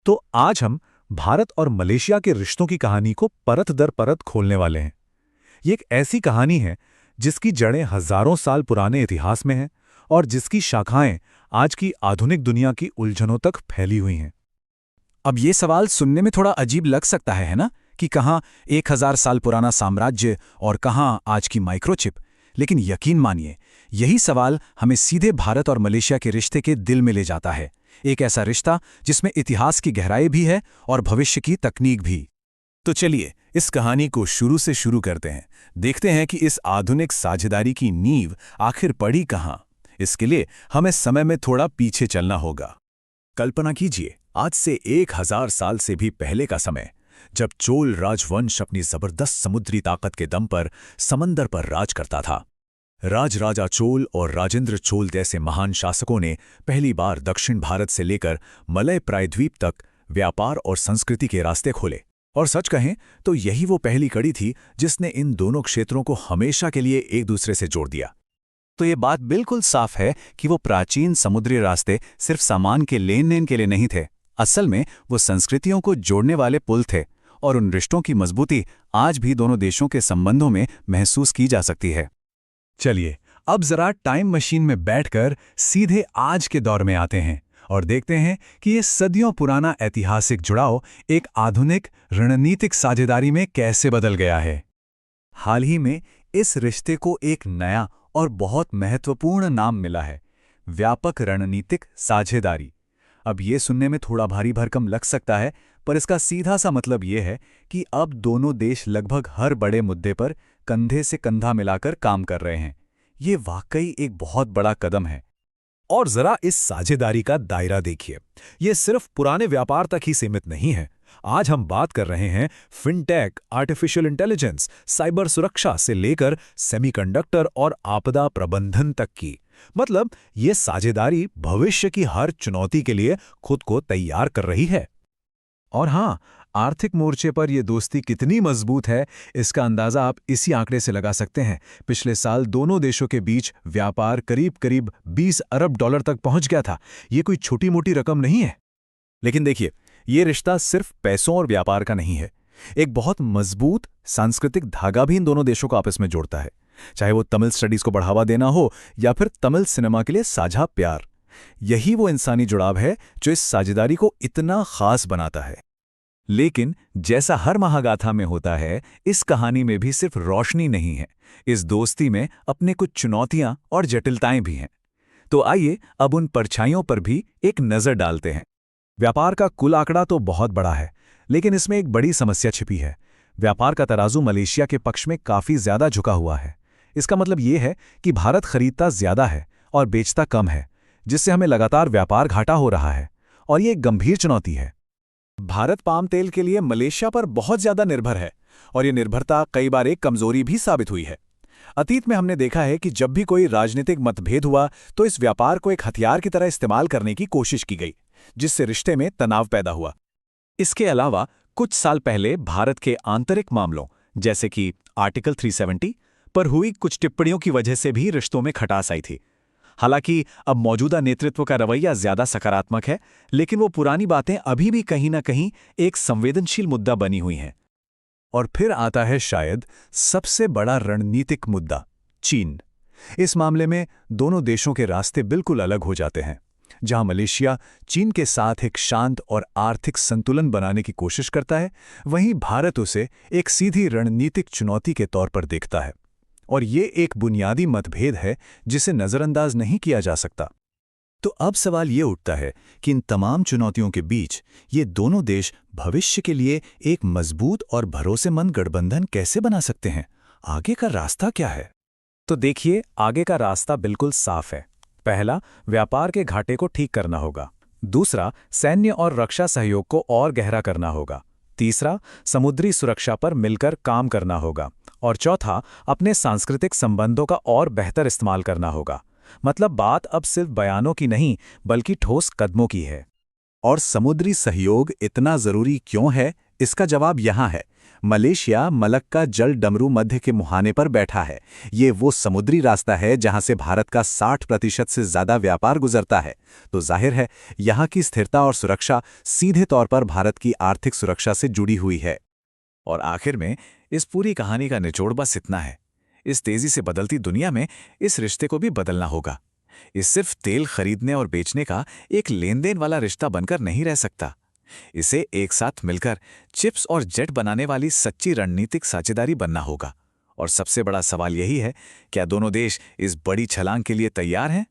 तो आज हम भारत और मलेशिया के रिश्तों की कहानी को परत दर परत खोलने वाले हैं। ये एक ऐसी कहानी है जिसकी जड़ें हजारों साल पुराने इतिहास में हैं और जिसकी शाखाएं आज की आधुनिक दुनिया की उलझनों तक फैली हुई हैं। अब ये सवाल सुनने में थोड़ा अजीब लग सकता है ना, कि कहाँ 1000 साल पुराना साम्राज्य और कहाँ आज की माइक्रोचिप। लेकिन यकीन मानिए, यही सवाल हमें सीधे भारत और मलेशिया के रिश्ते के दिल में ले जाता है। एक ऐसा रिश्ता जिसमें इतिहास की गहराई भी है और भविष्य की तकनीक भी। तो चलिए इस कहानी को शुरू से शुरू करते हैं। देखते हैं कि इस आधुनिक साझेदारी की नींव आखिर पड़ी कहाँ। इसके लिए हमें समय में थोड़ा पीछे चलना होगा। कल्पना कीजिए, आज से 1000 साल से भी पहले का समय, जब चोल राजवंश अपनी जबरदस्त समुद्री ताकत के दम पर समंदर पर राज करता था। राजा चोल और राजेंद्र चोल जैसे महान शासकों ने पहली बार दक्षिण भारत से लेकर मलय प्रायद्वीप तक व्यापार और संस्कृति के रास्ते खोले। और सच कहें तो यही वो पहली कड़ी थी जिसने इन दोनों क्षेत्रों को हमेशा के लिए एक दूसरे से जोड़ दिया। तो ये बात बिल्कुल साफ है कि वो प्राचीन समुद्री रास्ते सिर्फ सामान के लेन देन के लिए नहीं थे। असल में वो संस्कृतियों को जोड़ने वाले पुल थे, और उन रिश्तों की मजबूती आज भी दोनों देशों के संबंधों में महसूस की जा सकती है। चलिए अब जरा टाइम मशीन में बैठकर सीधे आज के दौर में आते हैं और देखते हैं कि ये सदियों पुराना ऐतिहासिक जुड़ाव एक आधुनिक रणनीतिक साझेदारी में कैसे बदल गया है। हाल ही में इस रिश्ते को एक नया और बहुत महत्वपूर्ण नाम मिला है, व्यापक रणनीतिक साझेदारी। अब ये सुनने में थोड़ा भारी भरकम लग सकता है, पर इसका सीधा सा मतलब ये है कि अब दोनों देश लगभग हर बड़े मुद्दे पर कंधे से कंधा मिलाकर काम कर रहे हैं। ये वाकई एक बहुत बड़ा कदम है। और जरा इस साझेदारी का दायरा देखिए, ये सिर्फ पुराने व्यापार तक ही सीमित नहीं है। आज हम बात कर रहे हैं फिनटेक, आर्टिफिशियल इंटेलिजेंस, साइबर सुरक्षा से लेकर सेमीकंडक्टर और आपदा प्रबंधन तक की। मतलब ये साझेदारी भविष्य की हर चुनौती के लिए खुद को तैयार कर रही है। और हाँ, आर्थिक मोर्चे पर यह दोस्ती कितनी मजबूत है, इसका अंदाजा आप इसी आंकड़े से लगा सकते हैं। पिछले साल दोनों देशों के बीच व्यापार करीब करीब 20 अरब डॉलर तक पहुंच गया था। ये कोई छोटी मोटी रकम नहीं है। लेकिन देखिए, ये रिश्ता सिर्फ पैसों और व्यापार का नहीं है। एक बहुत मजबूत सांस्कृतिक धागा भी इन दोनों देशों को आपस में जोड़ता है। चाहे वो तमिल स्टडीज को बढ़ावा देना हो या फिर तमिल सिनेमा के लिए साझा प्यार। यही वो इंसानी जुड़ाव है जो इस साझेदारी को इतना खास बनाता है। लेकिन जैसा हर महागाथा में होता है, इस कहानी में भी सिर्फ रोशनी नहीं है। इस दोस्ती में अपने कुछ चुनौतियां और जटिलताएं भी हैं। तो आइए अब उन परछाइयों पर भी एक नजर डालते हैं। व्यापार का कुल आंकड़ा तो बहुत बड़ा है, लेकिन इसमें एक बड़ी समस्या छिपी है। व्यापार का तराजू मलेशिया के पक्ष में काफी ज्यादा झुका हुआ है। इसका मतलब ये है कि भारत खरीदता ज्यादा है और बेचता कम है, जिससे हमें लगातार व्यापार घाटा हो रहा है। और ये एक गंभीर चुनौती है। भारत पाम तेल के लिए मलेशिया पर बहुत ज्यादा निर्भर है, और ये निर्भरता कई बार एक कमजोरी भी साबित हुई है। अतीत में हमने देखा है कि जब भी कोई राजनीतिक मतभेद हुआ तो इस व्यापार को एक हथियार की तरह इस्तेमाल करने की कोशिश की गई, जिससे रिश्ते में तनाव पैदा हुआ। इसके अलावा कुछ साल पहले भारत के आंतरिक मामलों, जैसे कि आर्टिकल 370 पर हुई कुछ टिप्पणियों की वजह से भी रिश्तों में खटास आई थी। हालांकि अब मौजूदा नेतृत्व का रवैया ज्यादा सकारात्मक है, लेकिन वो पुरानी बातें अभी भी कहीं ना कहीं एक संवेदनशील मुद्दा बनी हुई हैं। और फिर आता है शायद सबसे बड़ा रणनीतिक मुद्दा, चीन। इस मामले में दोनों देशों के रास्ते बिल्कुल अलग हो जाते हैं। जहां मलेशिया चीन के साथ एक शांत और आर्थिक संतुलन बनाने की कोशिश करता है, वहीं भारत उसे एक सीधी रणनीतिक चुनौती के तौर पर देखता है। और ये एक बुनियादी मतभेद है जिसे नजरअंदाज नहीं किया जा सकता। तो अब सवाल ये उठता है कि इन तमाम चुनौतियों के बीच ये दोनों देश भविष्य के लिए एक मजबूत और भरोसेमंद गठबंधन कैसे बना सकते हैं? आगे का रास्ता क्या है? तो देखिए, आगे का रास्ता बिल्कुल साफ है। पहला, व्यापार के घाटे को ठीक करना होगा। दूसरा, सैन्य और रक्षा सहयोग को और गहरा करना होगा। तीसरा, समुद्री सुरक्षा पर मिलकर काम करना होगा। और चौथा, अपने सांस्कृतिक संबंधों का और बेहतर इस्तेमाल करना होगा। मतलब बात अब सिर्फ बयानों की नहीं, बल्कि ठोस कदमों की है। और समुद्री सहयोग इतना जरूरी क्यों है, इसका जवाब यहाँ है। मलेशिया मलक्का जल डमरू मध्य के मुहाने पर बैठा है। ये वो समुद्री रास्ता है जहां से भारत का 60% से ज्यादा व्यापार गुजरता है। तो जाहिर है यहाँ की स्थिरता और सुरक्षा सीधे तौर पर भारत की आर्थिक सुरक्षा से जुड़ी हुई है। और आखिर में इस पूरी कहानी का निचोड़ बस इतना है, इस तेजी से बदलती दुनिया में इस रिश्ते को भी बदलना होगा। इस सिर्फ तेल खरीदने और बेचने का एक लेन देन वाला रिश्ता बनकर नहीं रह सकता। इसे एक साथ मिलकर चिप्स और जेट बनाने वाली सच्ची रणनीतिक साझेदारी बनना होगा। और सबसे बड़ा सवाल यही है, क्या दोनों देश इस बड़ी छलांग के लिए तैयार हैं?